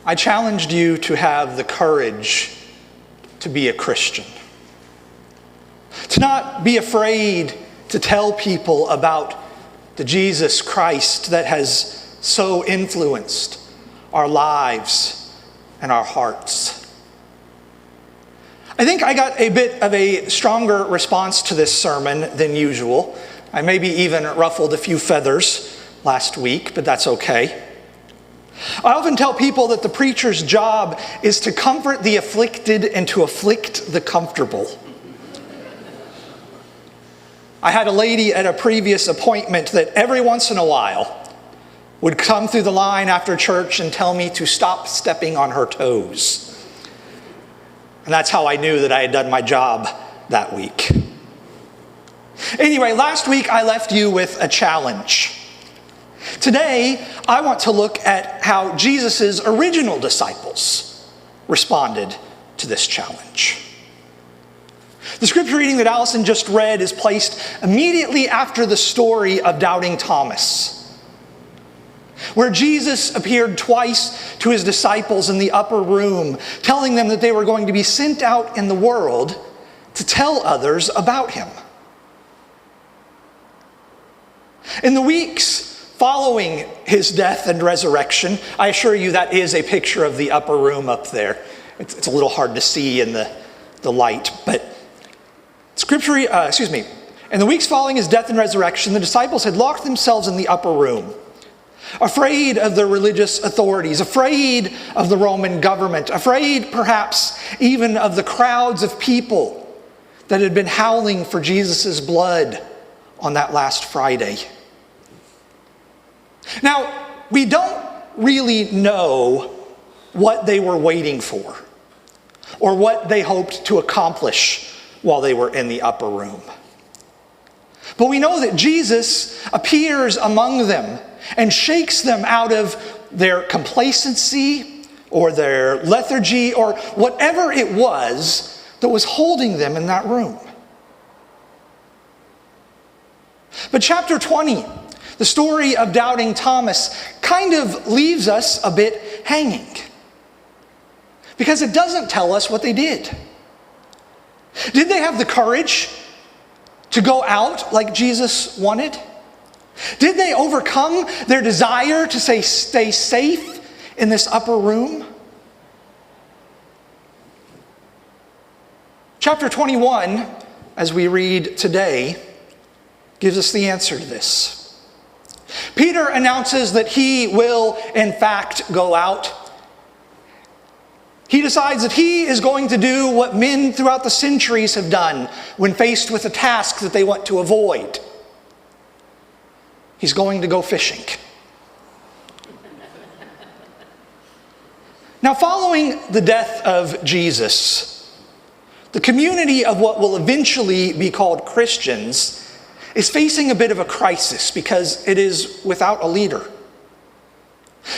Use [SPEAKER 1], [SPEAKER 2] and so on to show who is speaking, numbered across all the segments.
[SPEAKER 1] I challenged you to have the courage to be a Christian. To not be afraid to tell people about the Jesus Christ that has so influenced our lives and our hearts. I think I got a bit of a stronger response to this sermon than usual. I maybe even ruffled a few feathers last week, but that's okay. I often tell people that the preacher's job is to comfort the afflicted and to afflict the comfortable. I had a lady at a previous appointment that every once in a while would come through the line after church and tell me to stop stepping on her toes. And that's how I knew that I had done my job that week. Anyway, last week I left you with a challenge. Today, I want to look at how Jesus' original disciples responded to this challenge. The scripture reading that Allison just read is placed immediately after the story of doubting Thomas, where Jesus appeared twice to his disciples in the upper room, telling them that they were going to be sent out in the world to tell others about him. In the weeks following his death and resurrection, I assure you that is a picture of the upper room up there. It's a little hard to see in the light, but in the weeks following his death and resurrection, the disciples had locked themselves in the upper room, afraid of the religious authorities, afraid of the Roman government, afraid perhaps even of the crowds of people that had been howling for Jesus' blood on that last Friday. Now, we don't really know what they were waiting for or what they hoped to accomplish while they were in the upper room. But we know that Jesus appears among them and shakes them out of their complacency or their lethargy or whatever it was that was holding them in that room. But chapter 20, the story of doubting Thomas, kind of leaves us a bit hanging, because it doesn't tell us what they did. Did they have the courage to go out like Jesus wanted? Did they overcome their desire to stay safe in this upper room? Chapter 21, as we read today, gives us the answer to this. Peter announces that he will, in fact, go out. He decides that he is going to do what men throughout the centuries have done when faced with a task that they want to avoid. He's going to go fishing. Now, following the death of Jesus, the community of what will eventually be called Christians is facing a bit of a crisis because it is without a leader.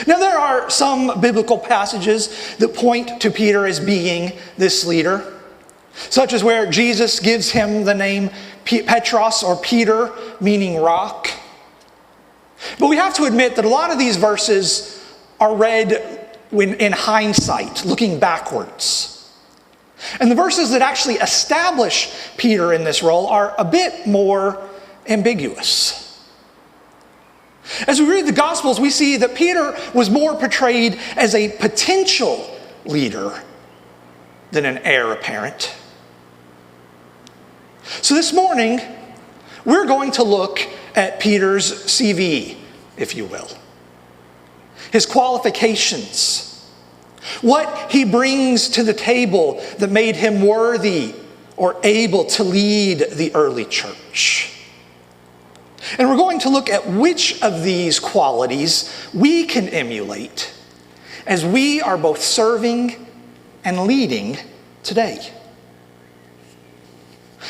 [SPEAKER 1] Now, there are some biblical passages that point to Peter as being this leader, such as where Jesus gives him the name Petros, or Peter, meaning rock. But we have to admit that a lot of these verses are read in hindsight, looking backwards. And the verses that actually establish Peter in this role are a bit more ambiguous. As we read the Gospels, we see that Peter was more portrayed as a potential leader than an heir apparent. So this morning, we're going to look at Peter's CV, if you will. His qualifications. What he brings to the table that made him worthy or able to lead the early church. And we're going to look at which of these qualities we can emulate as we are both serving and leading today.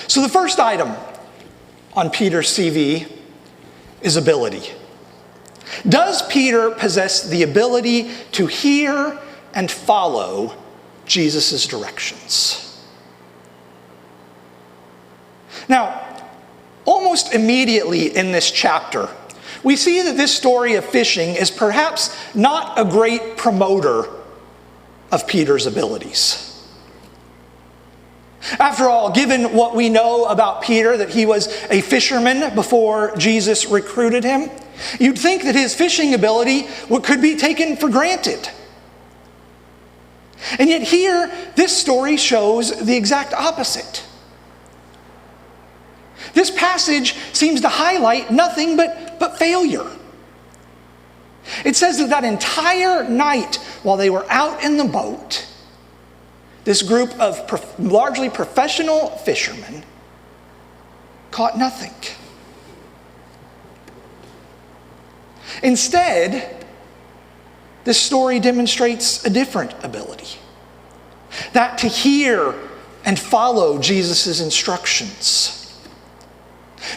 [SPEAKER 1] So the first item on Peter's CV is ability. Does Peter possess the ability to hear and follow Jesus' directions? Now, almost immediately in this chapter, we see that this story of fishing is perhaps not a great promoter of Peter's abilities. After all, given what we know about Peter, that he was a fisherman before Jesus recruited him, you'd think that his fishing ability could be taken for granted. And yet here, this story shows the exact opposite. This passage seems to highlight nothing but failure. It says that that entire night while they were out in the boat, this group of largely professional fishermen caught nothing. Instead, this story demonstrates a different ability. That to hear and follow Jesus' instructions.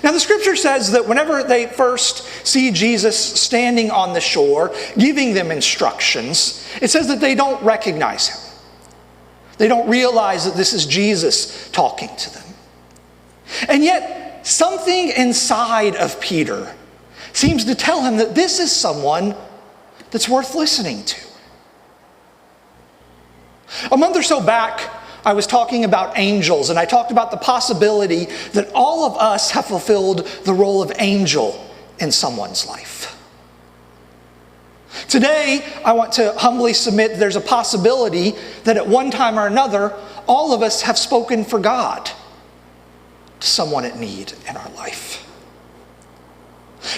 [SPEAKER 1] Now the scripture says that whenever they first see Jesus standing on the shore, giving them instructions, it says that they don't recognize him. They don't realize that this is Jesus talking to them. And yet, something inside of Peter seems to tell him that this is someone that's worth listening to. A month or so back, I was talking about angels, and I talked about the possibility that all of us have fulfilled the role of angel in someone's life. Today, I want to humbly submit there's a possibility that at one time or another, all of us have spoken for God to someone in need in our life.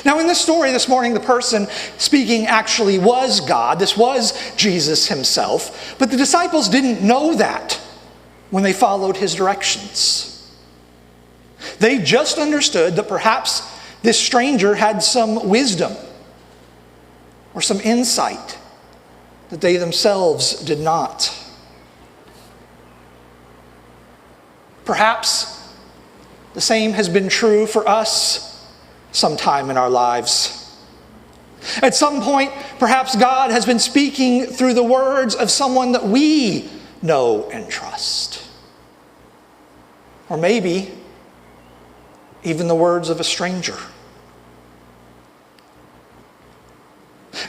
[SPEAKER 1] Now, in this story this morning, the person speaking actually was God. This was Jesus himself. But the disciples didn't know that when they followed his directions. They just understood that perhaps this stranger had some wisdom or some insight that they themselves did not. Perhaps the same has been true for us sometime in our lives. At some point, perhaps God has been speaking through the words of someone that we know and trust. Or maybe even the words of a stranger.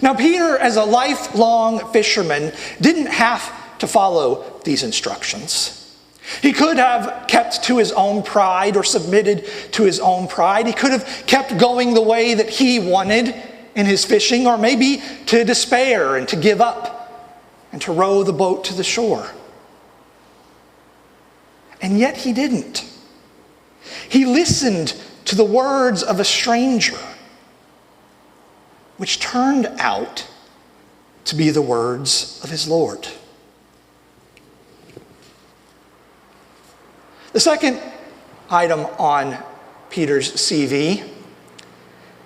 [SPEAKER 1] Now, Peter, as a lifelong fisherman, didn't have to follow these instructions. He could have kept to his own pride or submitted to his own pride. He could have kept going the way that he wanted in his fishing, or maybe to despair and to give up and to row the boat to the shore. And yet he didn't. He listened to the words of a stranger, which turned out to be the words of his Lord. The second item on Peter's CV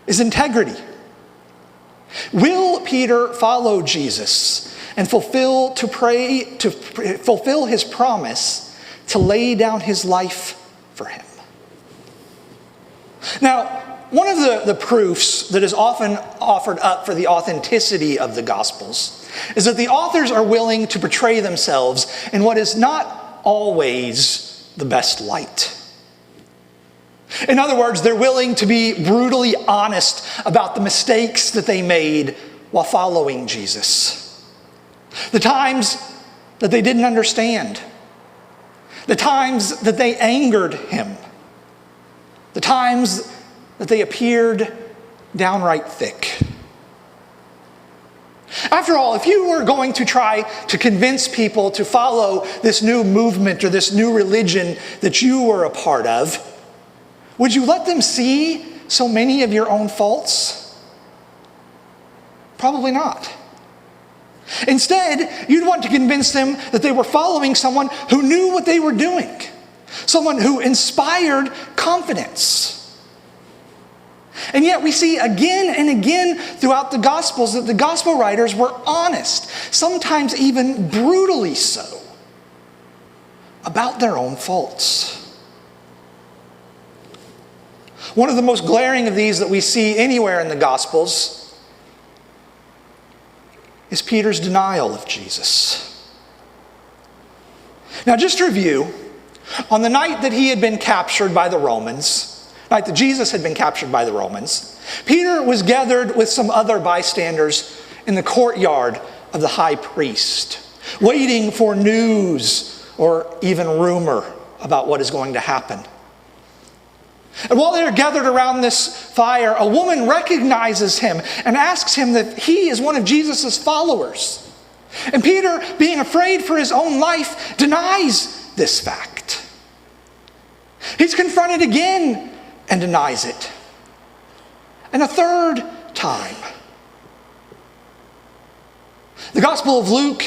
[SPEAKER 1] is integrity. Will Peter follow Jesus and fulfill his promise to lay down his life for him? Now, one of the proofs that is often offered up for the authenticity of the Gospels is that the authors are willing to portray themselves in what is not always the best light. In other words, they're willing to be brutally honest about the mistakes that they made while following Jesus. The times that they didn't understand. The times that they angered him. The times that they appeared downright thick. After all, if you were going to try to convince people to follow this new movement or this new religion that you were a part of, would you let them see so many of your own faults? Probably not. Instead, you'd want to convince them that they were following someone who knew what they were doing, someone who inspired confidence. And yet we see again and again throughout the Gospels that the Gospel writers were honest, sometimes even brutally so, about their own faults. One of the most glaring of these that we see anywhere in the Gospels is Peter's denial of Jesus. Now, just to review, on the night that he had been captured by the Romans, night that Jesus had been captured by the Romans, Peter was gathered with some other bystanders in the courtyard of the high priest, waiting for news or even rumor about what is going to happen. And while they're gathered around this fire, a woman recognizes him and asks him that he is one of Jesus' followers. And Peter, being afraid for his own life, denies this fact. He's confronted again and denies it. And a third time. The Gospel of Luke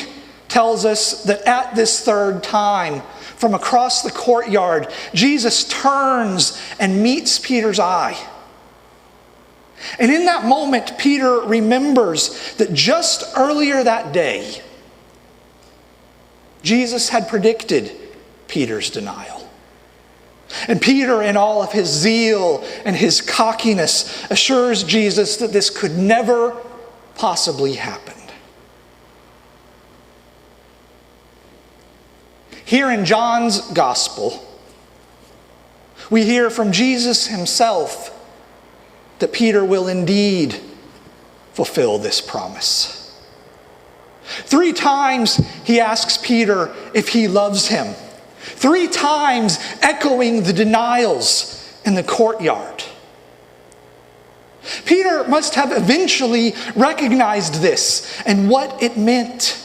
[SPEAKER 1] tells us that at this third time, from across the courtyard, Jesus turns and meets Peter's eye. And in that moment, Peter remembers that just earlier that day, Jesus had predicted Peter's denial. And Peter, in all of his zeal and his cockiness, assures Jesus that this could never possibly happen. Here in John's Gospel, we hear from Jesus himself that Peter will indeed fulfill this promise. 3 times he asks Peter if he loves him. 3 times echoing the denials in the courtyard. Peter must have eventually recognized this and what it meant.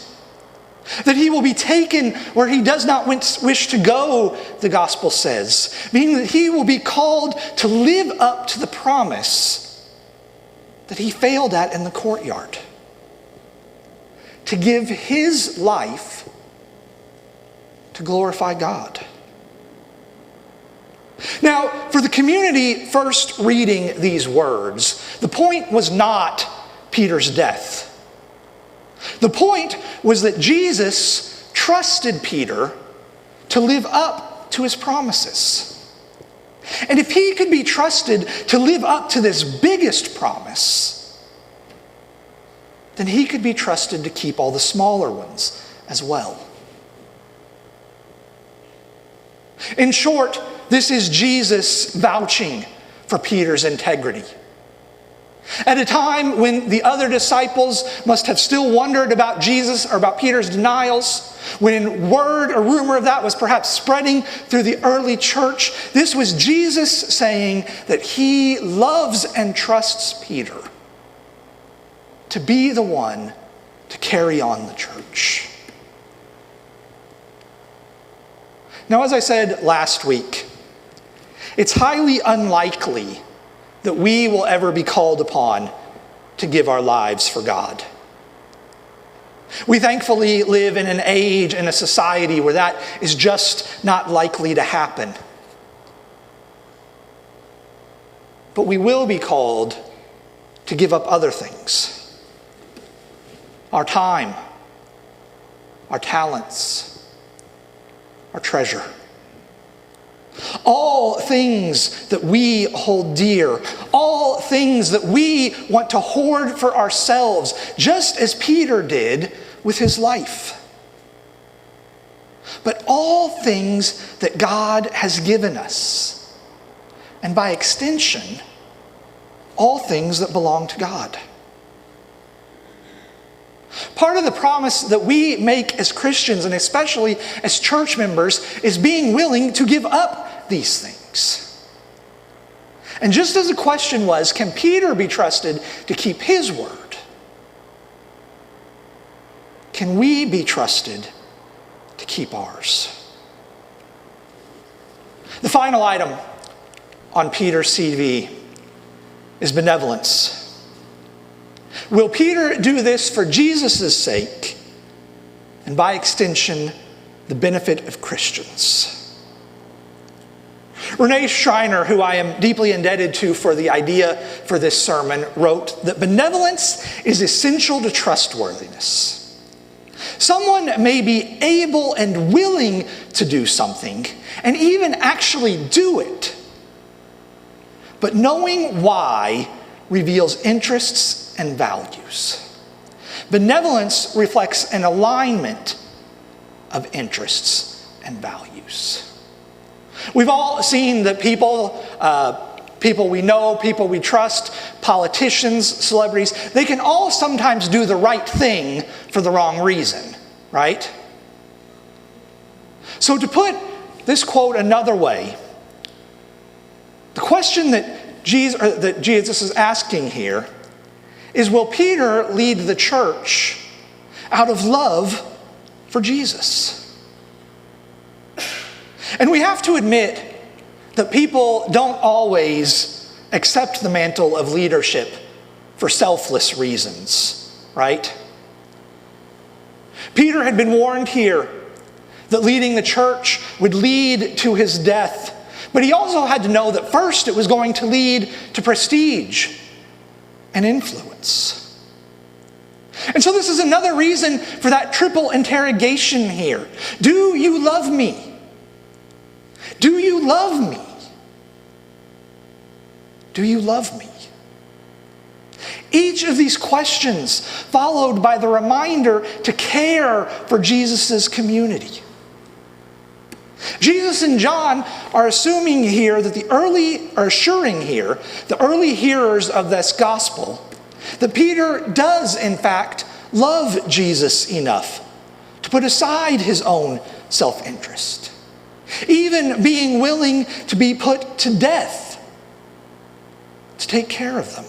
[SPEAKER 1] That he will be taken where he does not wish to go, the gospel says. Meaning that he will be called to live up to the promise that he failed at in the courtyard. To give his life to glorify God. Now, for the community first reading these words, the point was not Peter's death. The point was that Jesus trusted Peter to live up to his promises. And if he could be trusted to live up to this biggest promise, then he could be trusted to keep all the smaller ones as well. In short, this is Jesus vouching for Peter's integrity. At a time when the other disciples must have still wondered about Jesus or about Peter's denials, when word or rumor of that was perhaps spreading through the early church, this was Jesus saying that he loves and trusts Peter to be the one to carry on the church. Now, as I said last week, it's highly unlikely that we will ever be called upon to give our lives for God. We thankfully live in an age and a society where that is just not likely to happen. But we will be called to give up other things. Our time, our talents, our treasure. All things that we hold dear, all things that we want to hoard for ourselves, just as Peter did with his life. But all things that God has given us, and by extension, all things that belong to God. Part of the promise that we make as Christians, and especially as church members, is being willing to give up these things. And just as the question was, can Peter be trusted to keep his word? Can we be trusted to keep ours? The final item on Peter's CV is benevolence. Will Peter do this for Jesus' sake and by extension the benefit of Christians? Renee Schreiner, who I am deeply indebted to for the idea for this sermon, wrote that benevolence is essential to trustworthiness. Someone may be able and willing to do something and even actually do it, but knowing why reveals interests and values. Benevolence reflects an alignment of interests and values. We've all seen that people we know, people we trust, politicians, celebrities, they can all sometimes do the right thing for the wrong reason, right? So to put this quote another way, the question that Jesus is asking here is, will Peter lead the church out of love for Jesus? And we have to admit that people don't always accept the mantle of leadership for selfless reasons, right? Peter had been warned here that leading the church would lead to his death. But he also had to know that first it was going to lead to prestige and influence. And so this is another reason for that triple interrogation here. Do you love me? Do you love me? Do you love me? Each of these questions followed by the reminder to care for Jesus' community. Jesus and John are assuring here the early hearers of this gospel that Peter does in fact love Jesus enough to put aside his own self-interest, even being willing to be put to death to take care of them.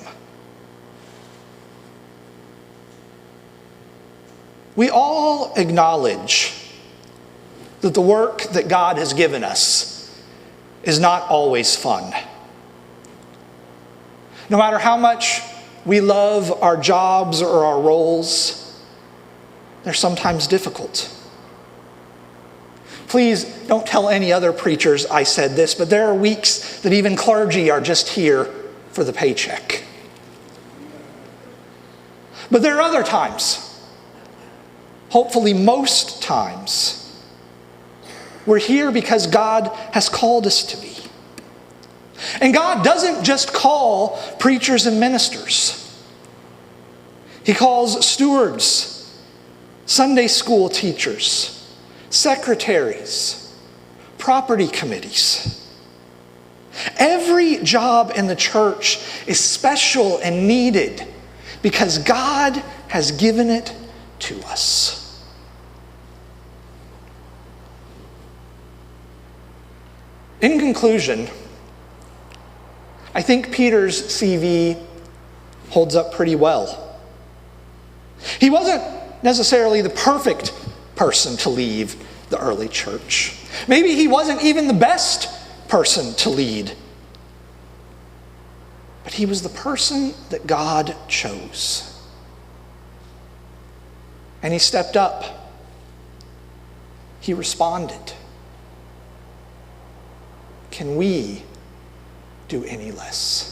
[SPEAKER 1] We all acknowledge that the work that God has given us is not always fun. No matter how much we love our jobs or our roles, they're sometimes difficult. Please don't tell any other preachers I said this, but there are weeks that even clergy are just here for the paycheck. But there are other times, hopefully most times, we're here because God has called us to be. And God doesn't just call preachers and ministers. He calls stewards, Sunday school teachers, secretaries, property committees. Every job in the church is special and needed because God has given it to us. In conclusion, I think Peter's CV holds up pretty well. He wasn't necessarily the perfect person to lead the early church. Maybe he wasn't even the best person to lead. But he was the person that God chose. And he stepped up. He responded. Can we do any less?